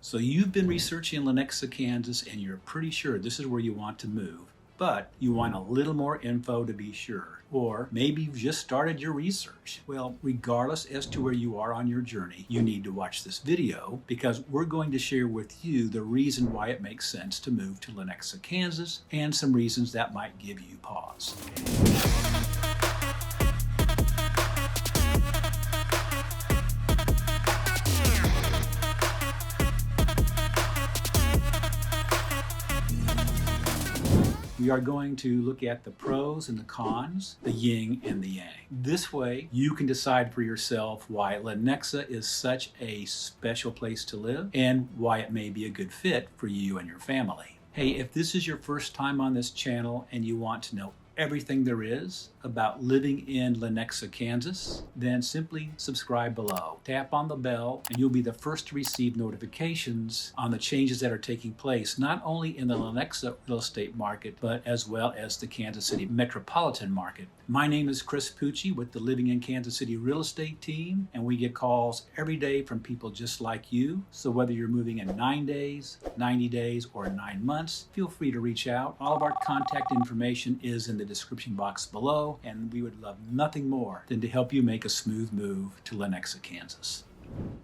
So you've been researching Lenexa, Kansas, and you're pretty sure this is where you want to move, but you want a little more info to be sure. Or maybe you've just started your research. Well, regardless as to where you are on your journey, you need to watch this video because we're going to share with you the reason why it makes sense to move to Lenexa, Kansas, and some reasons that might give you pause. We are going to look at the pros and the cons, the yin and the yang. This way, you can decide for yourself why Lenexa is such a special place to live and why it may be a good fit for you and your family. Hey, if this is your first time on this channel and you want to know everything there is about living in Lenexa, Kansas, then simply subscribe below. Tap on the bell and you'll be the first to receive notifications on the changes that are taking place, not only in the Lenexa real estate market, but as well as the Kansas City metropolitan market. My name is Chris Pucci with the Living in Kansas City real estate team, and we get calls every day from people just like you. So whether you're moving in 9 days, 90 days, or 9 months, feel free to reach out. All of our contact information is in the description box below, and we would love nothing more than to help you make a smooth move to Lenexa, Kansas.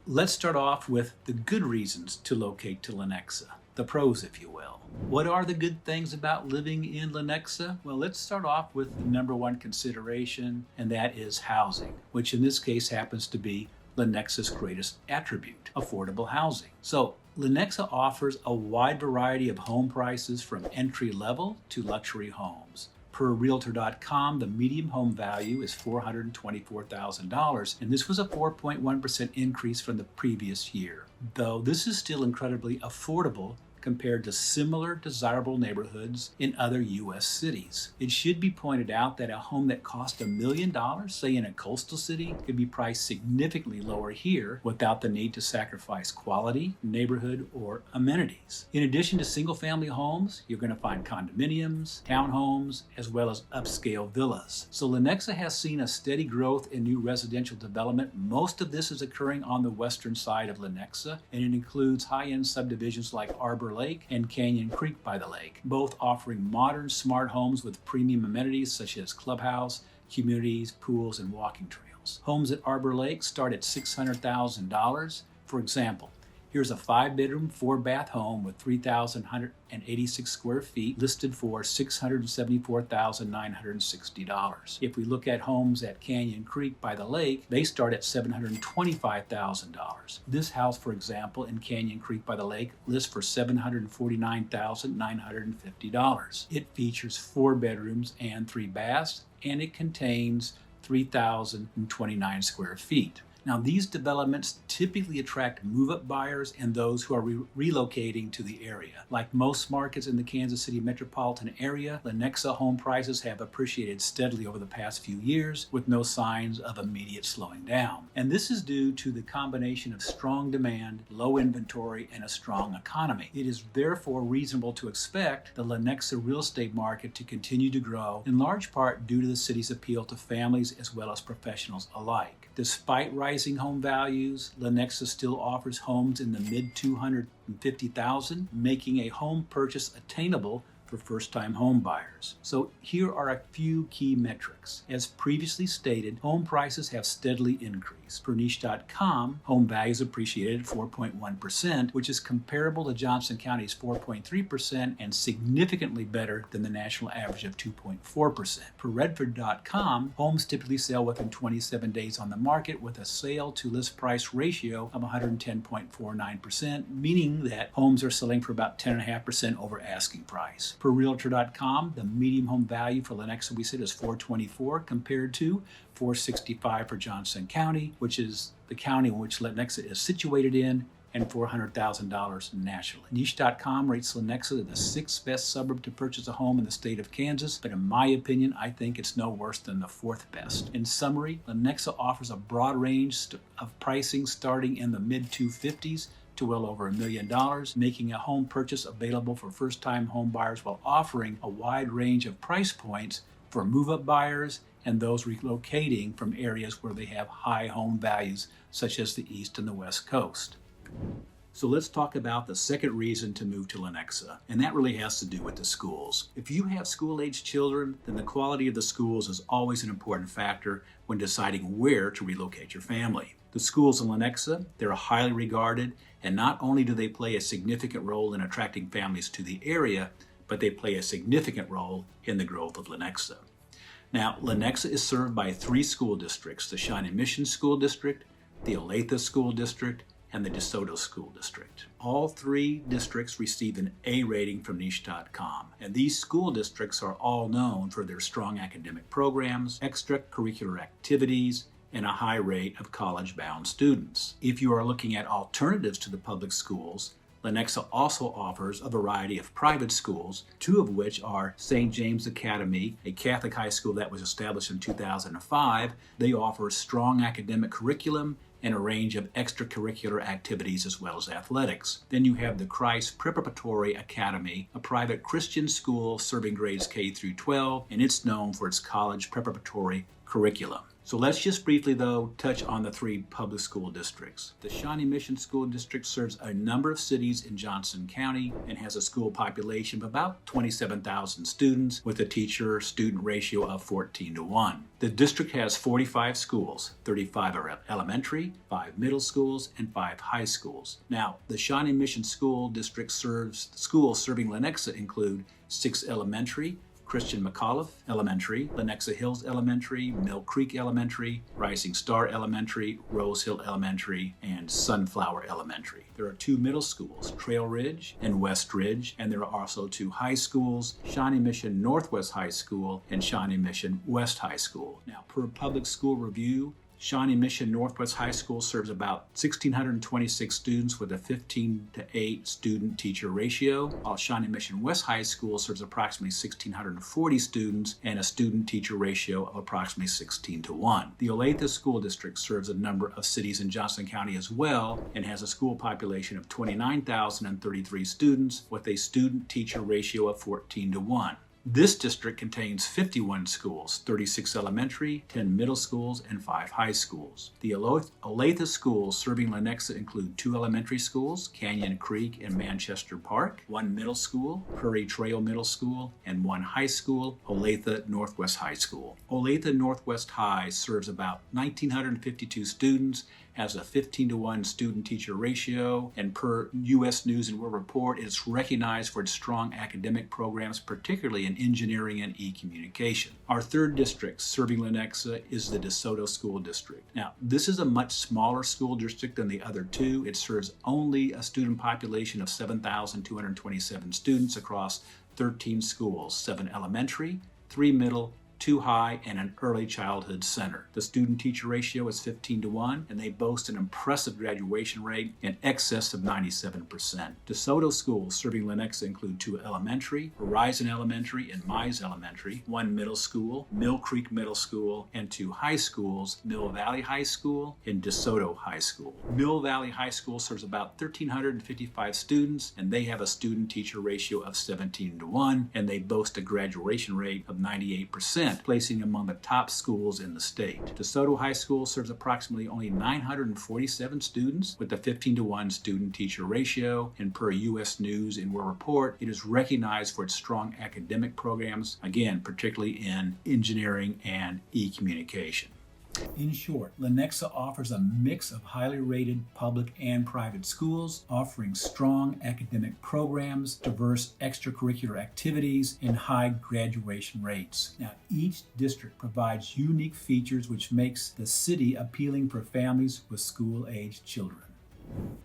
Let's start off with the good reasons to locate to Lenexa, the pros, if you will. What are the good things about living in Lenexa? Well, let's start off with the number one consideration, and that is housing, which in this case happens to be Lenexa's greatest attribute, affordable housing. So Lenexa offers a wide variety of home prices from entry level to luxury homes. Per Realtor.com, the median home value is $424,000, and this was a 4.1% increase from the previous year. Though this is still incredibly affordable compared to similar desirable neighborhoods in other U.S. cities. It should be pointed out that a home that cost $1 million, say in a coastal city, could be priced significantly lower here without the need to sacrifice quality, neighborhood, or amenities. In addition to single-family homes, you're going to find condominiums, townhomes, as well as upscale villas. So Lenexa has seen a steady growth in new residential development. Most of this is occurring on the western side of Lenexa, and it includes high-end subdivisions like Arbor Lake and Canyon Creek by the lake, both offering modern smart homes with premium amenities such as clubhouse, communities, pools, and walking trails. Homes at Arbor Lake start at $600,000. For example, here's a 5-bedroom, 4-bath home with 3,186 square feet listed for $674,960. If we look at homes at Canyon Creek by the lake, they start at $725,000. This house, for example, in Canyon Creek by the lake lists for $749,950. It features 4 bedrooms and 3 baths, and it contains 3,029 square feet. Now, these developments typically attract move-up buyers and those who are relocating to the area. Like most markets in the Kansas City metropolitan area, Lenexa home prices have appreciated steadily over the past few years with no signs of immediate slowing down. And this is due to the combination of strong demand, low inventory, and a strong economy. It is therefore reasonable to expect the Lenexa real estate market to continue to grow, in large part due to the city's appeal to families as well as professionals alike. Despite rising home values, Lenexa still offers homes in the mid-$250,000, making a home purchase attainable for first-time home buyers. So here are a few key metrics. As previously stated, home prices have steadily increased. Per niche.com, home values appreciated at 4.1%, which is comparable to Johnson County's 4.3% and significantly better than the national average of 2.4%. Per Redford.com, homes typically sell within 27 days on the market with a sale to list price ratio of 110.49%, meaning that homes are selling for about 10.5% over asking price. Per Realtor.com, the median home value for Lenexa, we said, is $424 compared to $465 for Johnson County, which is the county in which Lenexa is situated in, and $400,000 nationally. Niche.com rates Lenexa the 6th best suburb to purchase a home in the state of Kansas, but in my opinion, I think it's no worse than the 4th best. In summary, Lenexa offers a broad range of pricing starting in the mid-250s to well over $1 million, making a home purchase available for first-time home buyers while offering a wide range of price points for move-up buyers and those relocating from areas where they have high home values, such as the East and the West Coast. So let's talk about the second reason to move to Lenexa, and that really has to do with the schools. If you have school-age children, then the quality of the schools is always an important factor when deciding where to relocate your family. The schools in Lenexa, they're highly regarded, and not only do they play a significant role in attracting families to the area, but they play a significant role in the growth of Lenexa. Now, Lenexa is served by 3 school districts: the Shawnee Mission School District, the Olathe School District, and the Soto School District. All 3 districts receive an A rating from niche.com, and these school districts are all known for their strong academic programs, extracurricular activities, and a high rate of college-bound students. If you are looking at alternatives to the public schools, Lenexa also offers a variety of private schools, 2 of which are St. James Academy, a Catholic high school that was established in 2005. They offer strong academic curriculum and a range of extracurricular activities as well as athletics. Then you have the Christ Preparatory Academy, a private Christian school serving grades K through 12, and it's known for its college preparatory curriculum. So let's just briefly, though, touch on the 3 public school districts. The Shawnee Mission School District serves a number of cities in Johnson County and has a school population of about 27,000 students with a teacher-student ratio of 14:1. The district has 45 schools. 35 are elementary, 5 middle schools, and 5 high schools. Now, the Shawnee Mission School District schools serving Lenexa include 6 elementary, Christian McAuliffe Elementary, Lenexa Hills Elementary, Mill Creek Elementary, Rising Star Elementary, Rose Hill Elementary, and Sunflower Elementary. There are 2 middle schools, Trail Ridge and West Ridge, and there are also 2 high schools, Shawnee Mission Northwest High School and Shawnee Mission West High School. Now, per Public School Review, Shawnee Mission Northwest High School serves about 1,626 students with a 15:8 student-teacher ratio, while Shawnee Mission West High School serves approximately 1,640 students and a student-teacher ratio of approximately 16:1. The Olathe School District serves a number of cities in Johnson County as well and has a school population of 29,033 students with a student-teacher ratio of 14:1. This district contains 51 schools, 36 elementary, 10 middle schools, and 5 high schools. The Olathe schools serving Lenexa include 2 elementary schools, Canyon Creek and Manchester Park, 1 middle school, Prairie Trail Middle School, and 1 high school, Olathe Northwest High School. Olathe Northwest High serves about 1,952 students, has a 15:1 student-teacher ratio, and per U.S. News and World Report, it's recognized for its strong academic programs, particularly in engineering and e-communication. Our 3rd district serving Lenexa is the DeSoto School District. Now, this is a much smaller school district than the other 2. It serves only a student population of 7,227 students across 13 schools, 7 elementary, 3 middle, 2 high, and an early childhood center. The student-teacher ratio is 15:1, and they boast an impressive graduation rate in excess of 97%. DeSoto schools serving Lenexa include 2 elementary, Horizon Elementary and Mize Elementary, 1 middle school, Mill Creek Middle School, and 2 high schools, Mill Valley High School and DeSoto High School. Mill Valley High School serves about 1,355 students, and they have a student-teacher ratio of 17:1, and they boast a graduation rate of 98%. Placing among the top schools in the state. DeSoto High School serves approximately only 947 students with a 15:1 student-teacher ratio, and per U.S. News and World Report, it is recognized for its strong academic programs, again, particularly in engineering and e-communication. In short, Lenexa offers a mix of highly rated public and private schools, offering strong academic programs, diverse extracurricular activities, and high graduation rates. Now, each district provides unique features which makes the city appealing for families with school-aged children.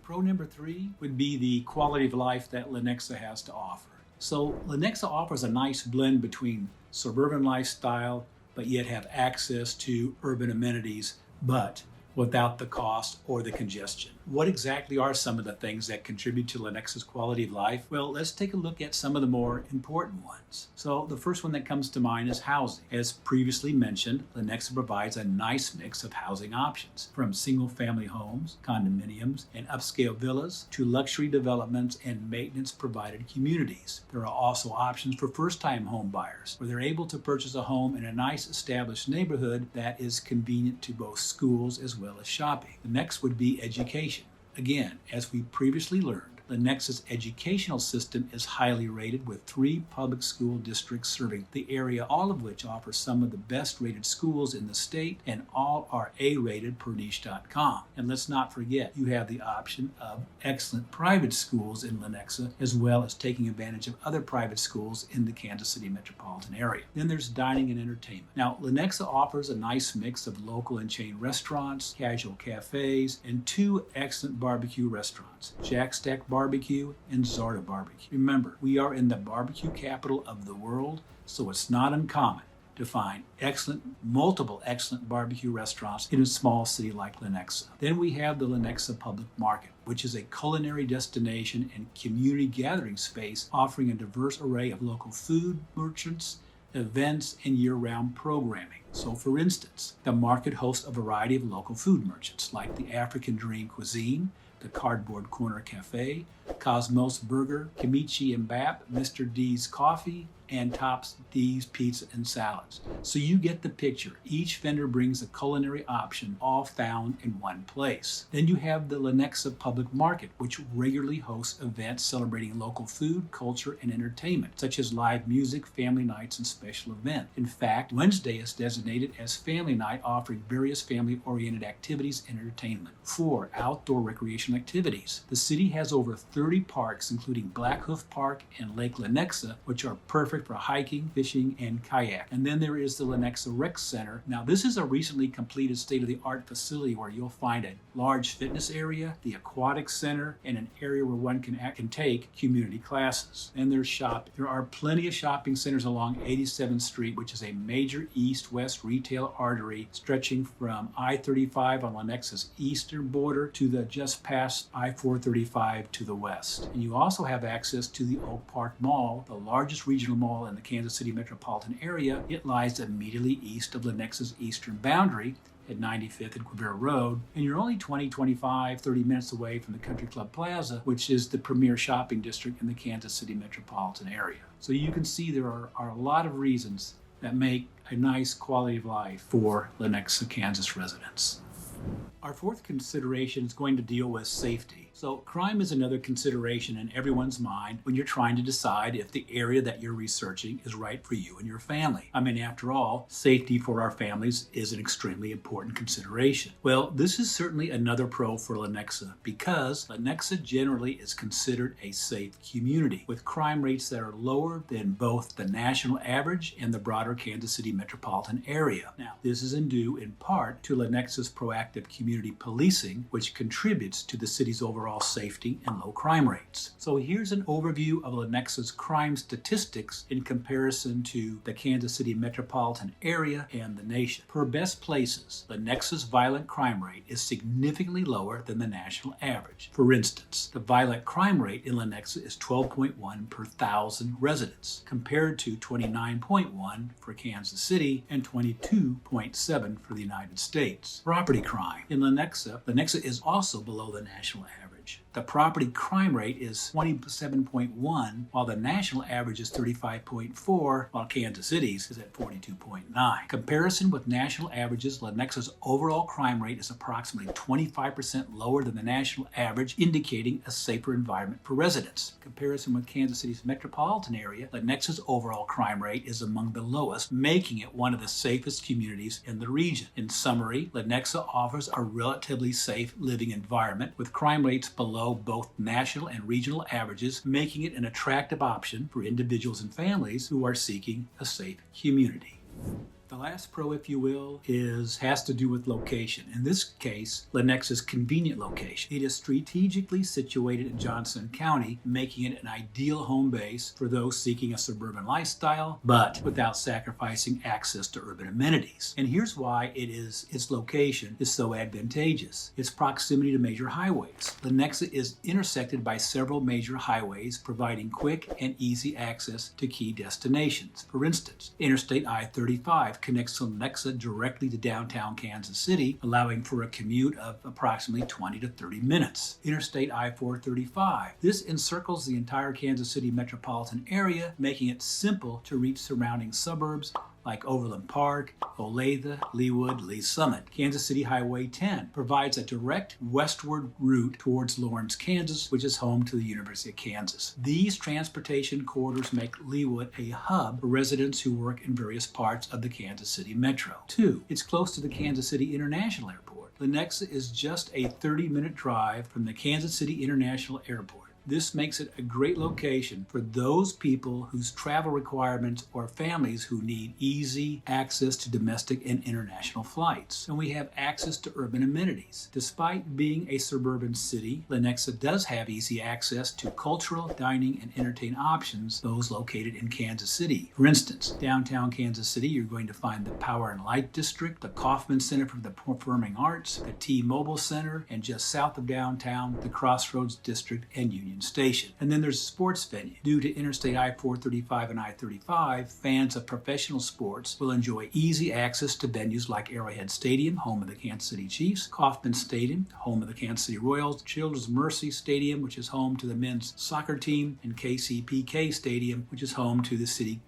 Pro number 3 would be the quality of life that Lenexa has to offer. So Lenexa offers a nice blend between suburban lifestyle but yet have access to urban amenities, but without the cost or the congestion. What exactly are some of the things that contribute to Lenexa's quality of life? Well, let's take a look at some of the more important ones. So the first one that comes to mind is housing. As previously mentioned, Lenexa provides a nice mix of housing options, from single-family homes, condominiums, and upscale villas to luxury developments and maintenance-provided communities. There are also options for first-time home buyers, where they're able to purchase a home in a nice established neighborhood that is convenient to both schools as well as shopping. The next would be education. Again, as we previously learned, Lenexa's educational system is highly rated with 3 public school districts serving the area, all of which offer some of the best rated schools in the state, and all are A-rated per niche.com. And let's not forget, you have the option of excellent private schools in Lenexa, as well as taking advantage of other private schools in the Kansas City metropolitan area. Then there's dining and entertainment. Now, Lenexa offers a nice mix of local and chain restaurants, casual cafes, and 2 excellent barbecue restaurants, Jack Stack Barbecue and Zarda Barbecue. Remember, we are in the barbecue capital of the world, so it's not uncommon to find multiple excellent barbecue restaurants in a small city like Lenexa. Then we have the Lenexa Public Market, which is a culinary destination and community gathering space offering a diverse array of local food merchants, events, and year-round programming. So for instance, the market hosts a variety of local food merchants like the African Dream Cuisine, the Cardboard Corner Cafe, Cosmos Burger, Kimichi and Bap, Mr. D's Coffee, and Tops D's Pizza and Salads. So you get the picture. Each vendor brings a culinary option, all found in one place. Then you have the Lenexa Public Market, which regularly hosts events celebrating local food, culture, and entertainment, such as live music, family nights, and special events. In fact, Wednesday is designated as Family Night, offering various family-oriented activities and entertainment. 4. Outdoor recreational activities. The city has over 30 parks, including Black Hoof Park and Lake Lenexa, which are perfect for hiking, fishing, and kayak. And then there is the Lenexa Rec Center. Now, this is a recently completed state-of-the-art facility where you'll find a large fitness area, the aquatic center, and an area where one can take community classes. And there's shopping. There are plenty of shopping centers along 87th Street, which is a major east-west retail artery stretching from I-35 on Lenexa's eastern border to the just past I-435 to the west. And you also have access to the Oak Park Mall, the largest regional mall in the Kansas City metropolitan area. It lies immediately east of Lenexa's eastern boundary at 95th and Quivira Road, and you're only 20, 25, 30 minutes away from the Country Club Plaza, which is the premier shopping district in the Kansas City metropolitan area. So you can see there are a lot of reasons that make a nice quality of life for Lenexa, Kansas residents. Our 4th consideration is going to deal with safety. So crime is another consideration in everyone's mind when you're trying to decide if the area that you're researching is right for you and your family. I mean, after all, safety for our families is an extremely important consideration. Well, this is certainly another pro for Lenexa because Lenexa generally is considered a safe community with crime rates that are lower than both the national average and the broader Kansas City metropolitan area. Now, this is due in part to Lenexa's proactive community policing, which contributes to the city's overall safety and low crime rates. So here's an overview of Lenexa's crime statistics in comparison to the Kansas City metropolitan area and the nation. Per best places, Lenexa's violent crime rate is significantly lower than the national average. For instance, the violent crime rate in Lenexa is 12.1 per 1,000 residents, compared to 29.1 for Kansas City and 22.7 for the United States. Property crime in Lenexa is also below the national average. The property crime rate is 27.1, while the national average is 35.4, while Kansas City's is at 42.9. Comparison with national averages, Lenexa's overall crime rate is approximately 25% lower than the national average, indicating a safer environment for residents. Comparison with Kansas City's metropolitan area, Lenexa's overall crime rate is among the lowest, making it one of the safest communities in the region. In summary, Lenexa offers a relatively safe living environment with crime rates below both national and regional averages, making it an attractive option for individuals and families who are seeking a safe community. The last pro, if you will, has to do with location. In this case, Lenexa's convenient location. It is strategically situated in Johnson County, making it an ideal home base for those seeking a suburban lifestyle, but without sacrificing access to urban amenities. And here's why its location is so advantageous. Its proximity to major highways. Lenexa is intersected by several major highways, providing quick and easy access to key destinations. For instance, Interstate I-35 connects Lenexa directly to downtown Kansas City, allowing for a commute of approximately 20 to 30 minutes. Interstate I-435. This encircles the entire Kansas City metropolitan area, making it simple to reach surrounding suburbs like Overland Park, Olathe, Leawood, Lee Summit. Kansas City Highway 10 provides a direct westward route towards Lawrence, Kansas, which is home to the University of Kansas. These transportation corridors make Leawood a hub for residents who work in various parts of the Kansas City metro. 2. It's close to the Kansas City International Airport. Lenexa is just a 30-minute drive from the Kansas City International Airport. This makes it a great location for those people whose travel requirements or families who need easy access to domestic and international flights. And we have access to urban amenities. Despite being a suburban city, Lenexa does have easy access to cultural, dining, and entertainment options, those located in Kansas City. For instance, downtown Kansas City, you're going to find the Power and Light District, the Kaufman Center for the Performing Arts, the T-Mobile Center, and just south of downtown, the Crossroads District and Union Station. And then there's a sports venue. Due to Interstate I-435 and I-35, fans of professional sports will enjoy easy access to venues like Arrowhead Stadium, home of the Kansas City Chiefs, Kauffman Stadium, home of the Kansas City Royals, Children's Mercy Stadium, which is home to the men's soccer team, and KCPK Stadium, which is home to the city.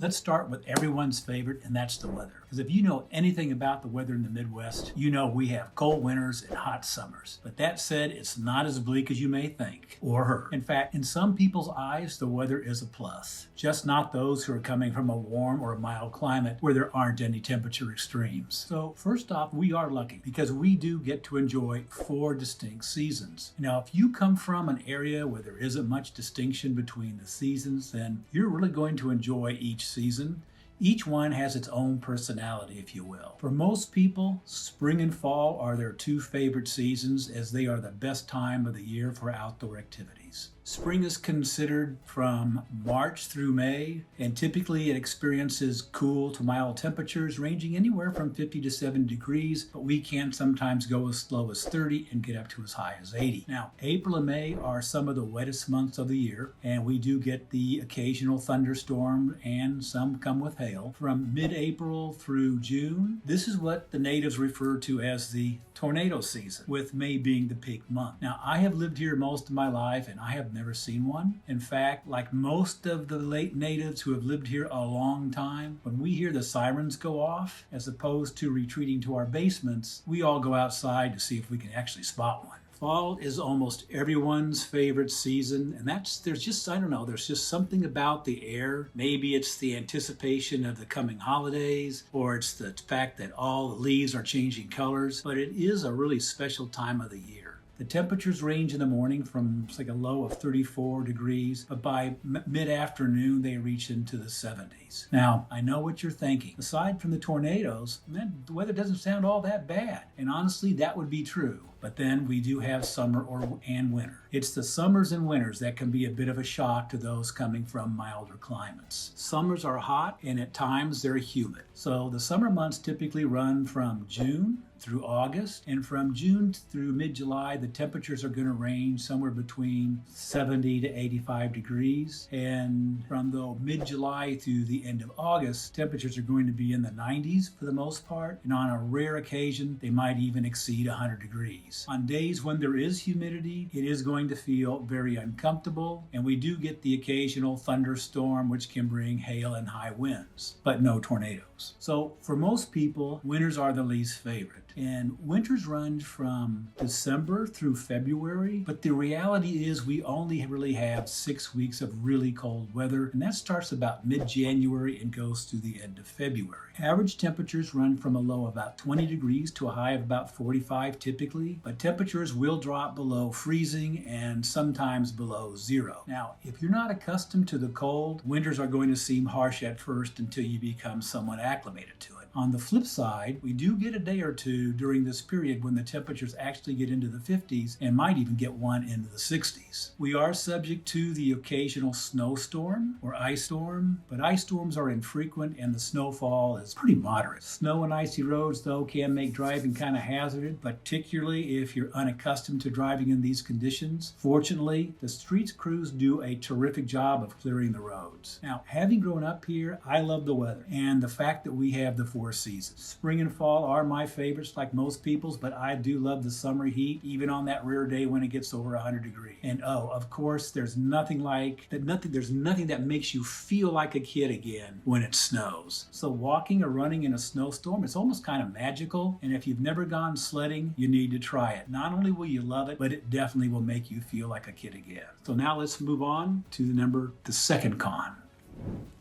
Let's start with everyone's favorite, and that's the weather. Because if you know anything about the weather in the Midwest, you know we have cold winters and hot summers. But that said, it's not as bleak as you may think or heard. In fact, in some people's eyes, the weather is a plus. Just not those who are coming from a warm or a mild climate where there aren't any temperature extremes. So first off, we are lucky because we do get to enjoy 4 distinct seasons. Now, if you come from an area where there isn't much distinction between the seasons, then you're really going to enjoy each season. Each one has its own personality, if you will. For most people, spring and fall are their 2 favorite seasons as they are the best time of the year for outdoor activities. Spring is considered from March through May, and typically it experiences cool to mild temperatures ranging anywhere from 50 to 70 degrees, but we can sometimes go as low as 30 and get up to as high as 80. Now, April and May are some of the wettest months of the year, and we do get the occasional thunderstorm, and some come with hail. From mid-April through June, this is what the natives refer to as the tornado season, with May being the peak month. Now, I have lived here most of my life, and I have never seen one. In fact, like most of the late natives who have lived here a long time, when we hear the sirens go off, as opposed to retreating to our basements, we all go outside to see if we can actually spot one. Fall is almost everyone's favorite season, and there's just something about the air. Maybe it's the anticipation of the coming holidays, or it's the fact that all the leaves are changing colors, but it is a really special time of the year. The temperatures range in the morning from like a low of 34 degrees, but by mid-afternoon they reach into the 70s. Now, I know what you're thinking. Aside from the tornadoes, the weather doesn't sound all that bad. And honestly, that would be true. But then we do have summer and winter. It's the summers and winters that can be a bit of a shock to those coming from milder climates. Summers are hot, and at times they're humid. So the summer months typically run from June through August, and from June through mid-July, the temperatures are going to range somewhere between 70 to 85 degrees. And from the mid-July through the end of August, temperatures are going to be in the 90s for the most part, and on a rare occasion, they might even exceed 100 degrees. On days when there is humidity, it is going to feel very uncomfortable, and we do get the occasional thunderstorm, which can bring hail and high winds, but no tornadoes. So for most people, winters are the least favorite. And winters run from December through February, but the reality is we only really have 6 weeks of really cold weather, and that starts about mid-January and goes through the end of February. Average temperatures run from a low of about 20 degrees to a high of about 45 typically, but temperatures will drop below freezing and sometimes below 0. Now, if you're not accustomed to the cold, winters are going to seem harsh at first until you become somewhat acclimated to it. On the flip side, we do get a day or two during this period when the temperatures actually get into the 50s and might even get one into the 60s. We are subject to the occasional snowstorm or ice storm, but ice storms are infrequent and the snowfall is pretty moderate. Snow and icy roads, though, can make driving kind of hazardous, particularly if you're unaccustomed to driving in these conditions. Fortunately, the streets crews do a terrific job of clearing the roads. Now, having grown up here, I love the weather and the fact that we have the 4 four seasons. Spring and fall are my favorites, like most people's, but I do love the summer heat, even on that rare day when it gets over 100 degrees. And oh, of course, there's nothing that makes you feel like a kid again when it snows. So walking or running in a snowstorm, it's almost kind of magical. And if you've never gone sledding, you need to try it. Not only will you love it, but it definitely will make you feel like a kid again. So now let's move on to the second con.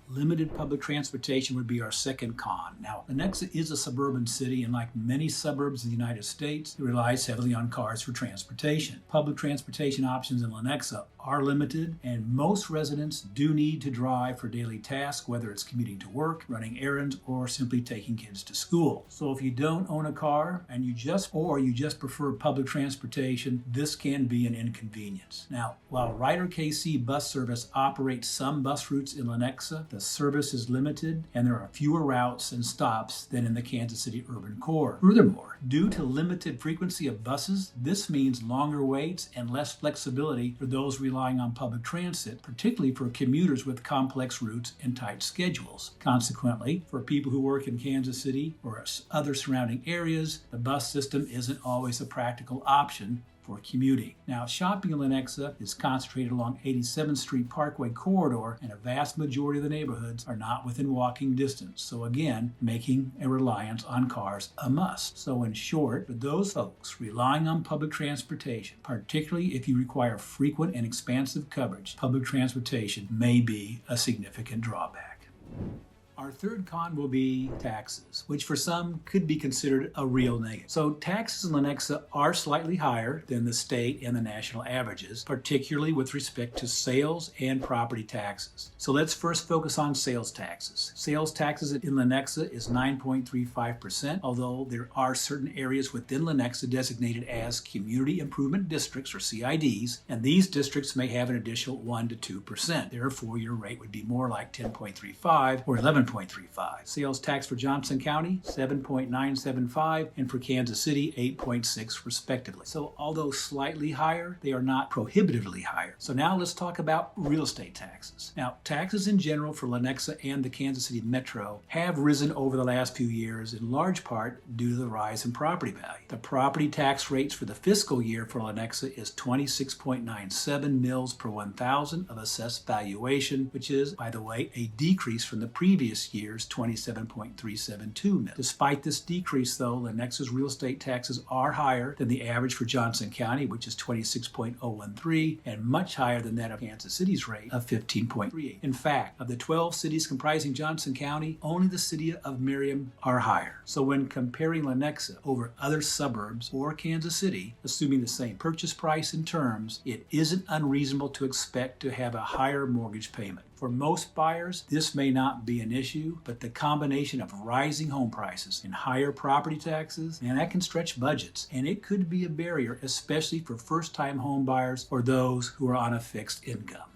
Limited public transportation would be our second con. Now, Lenexa is a suburban city, and like many suburbs of the United States, it relies heavily on cars for transportation. Public transportation options in Lenexa are limited, and most residents do need to drive for daily tasks, whether it's commuting to work, running errands, or simply taking kids to school. So if you don't own a car and you just prefer public transportation, this can be an inconvenience. Now, while Ryder KC bus service operates some bus routes in Lenexa, the service is limited and there are fewer routes and stops than in the Kansas City urban core. Furthermore, due to limited frequency of buses, this means longer waits and less flexibility for those relying on public transit, particularly for commuters with complex routes and tight schedules. Consequently, for people who work in Kansas City or other surrounding areas, the bus system isn't always a practical option for commuting. Now, shopping in Lenexa is concentrated along 87th Street Parkway corridor, and a vast majority of the neighborhoods are not within walking distance. So again, making a reliance on cars a must. So in short, for those folks relying on public transportation, particularly if you require frequent and expansive coverage, public transportation may be a significant drawback. Our third con will be taxes, which for some could be considered a real negative. So taxes in Lenexa are slightly higher than the state and the national averages, particularly with respect to sales and property taxes. So let's first focus on sales taxes. Sales taxes in Lenexa is 9.35%, although there are certain areas within Lenexa designated as Community Improvement Districts, or CIDs, and these districts may have an additional 1 to 2%. Therefore, your rate would be more like 10.35 or 11.35. Sales tax for Johnson County, 7.975, and for Kansas City, 8.6 respectively. So although slightly higher, they are not prohibitively higher. So now let's talk about real estate taxes. Now, taxes in general for Lenexa and the Kansas City Metro have risen over the last few years, in large part due to the rise in property value. The property tax rates for the fiscal year for Lenexa is 26.97 mils per 1,000 of assessed valuation, which is, by the way, a decrease from the previous year's 27.372 mil. Despite this decrease, though, Lenexa's real estate taxes are higher than the average for Johnson County, which is 26.013, and much higher than that of Kansas City's rate of 15.38. In fact, of the 12 cities comprising Johnson County, only the city of Merriam are higher. So when comparing Lenexa over other suburbs or Kansas City, assuming the same purchase price and terms, it isn't unreasonable to expect to have a higher mortgage payment. For most buyers, this may not be an issue, but the combination of rising home prices and higher property taxes, and that can stretch budgets, and it could be a barrier, especially for first-time home buyers or those who are on a fixed income.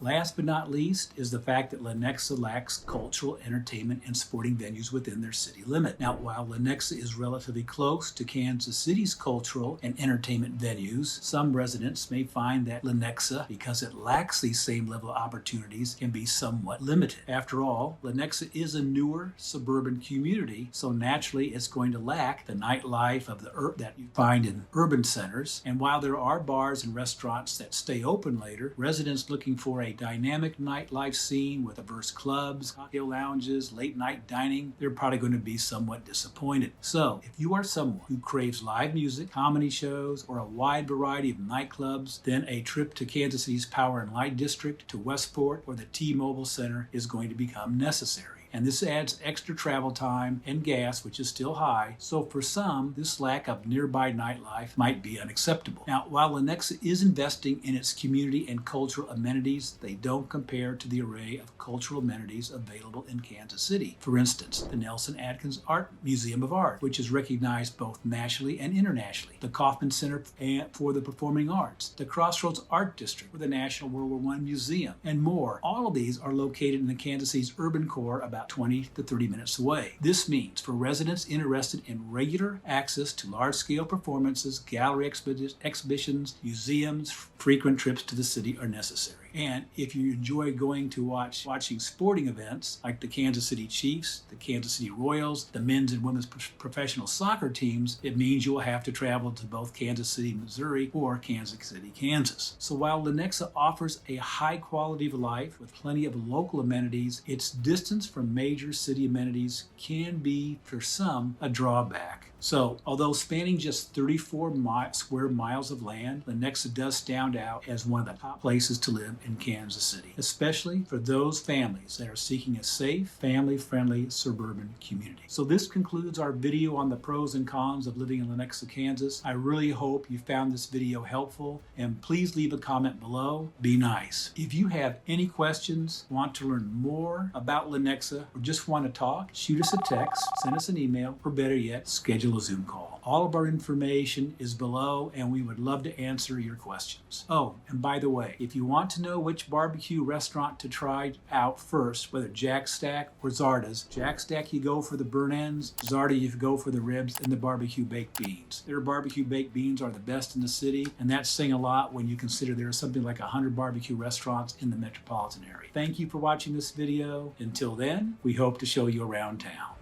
Last but not least is the fact that Lenexa lacks cultural, entertainment, and sporting venues within their city limit. Now, while Lenexa is relatively close to Kansas City's cultural and entertainment venues, some residents may find that Lenexa, because it lacks these same level of opportunities, can be somewhat limited. After all, Lenexa is a newer suburban community, so naturally it's going to lack the nightlife of that you find in urban centers. And while there are bars and restaurants that stay open later, residents looking for a dynamic nightlife scene with diverse clubs, cocktail lounges, late night dining, they're probably going to be somewhat disappointed. So, if you are someone who craves live music, comedy shows, or a wide variety of nightclubs, then a trip to Kansas City's Power and Light District, to Westport, or the T-Mobile Center is going to become necessary. And this adds extra travel time and gas, which is still high. So for some, this lack of nearby nightlife might be unacceptable. Now, while Lenexa is investing in its community and cultural amenities, they don't compare to the array of cultural amenities available in Kansas City. For instance, the Nelson Atkins Museum of Art, which is recognized both nationally and internationally, the Kauffman Center for the Performing Arts, the Crossroads Art District, or the National World War I Museum, and more. All of these are located in the Kansas City's urban core, about 20 to 30 minutes away. This means for residents interested in regular access to large-scale performances, gallery exhibitions, museums, frequent trips to the city are necessary. And if you enjoy going to watching sporting events like the Kansas City Chiefs, the Kansas City Royals, the men's and women's professional soccer teams, it means you will have to travel to both Kansas City, Missouri or Kansas City, Kansas. So while Lenexa offers a high quality of life with plenty of local amenities, its distance from major city amenities can be, for some, a drawback. So, although spanning just 34 square miles of land, Lenexa does stand out as one of the top places to live in Kansas City, especially for those families that are seeking a safe, family-friendly suburban community. So this concludes our video on the pros and cons of living in Lenexa, Kansas. I really hope you found this video helpful, and please leave a comment below. Be nice. If you have any questions, want to learn more about Lenexa, or just want to talk, shoot us a text, send us an email, or better yet, schedule a Zoom call. All of our information is below, and we would love to answer your questions. Oh, and by the way, if you want to know which barbecue restaurant to try out first, whether Jack Stack or Zarda's, Jack Stack you go for the burnt ends, Zarda you go for the ribs and the barbecue baked beans. Their barbecue baked beans are the best in the city, and that's saying a lot when you consider there are something like 100 barbecue restaurants in the metropolitan area. Thank you for watching this video. Until then, we hope to show you around town.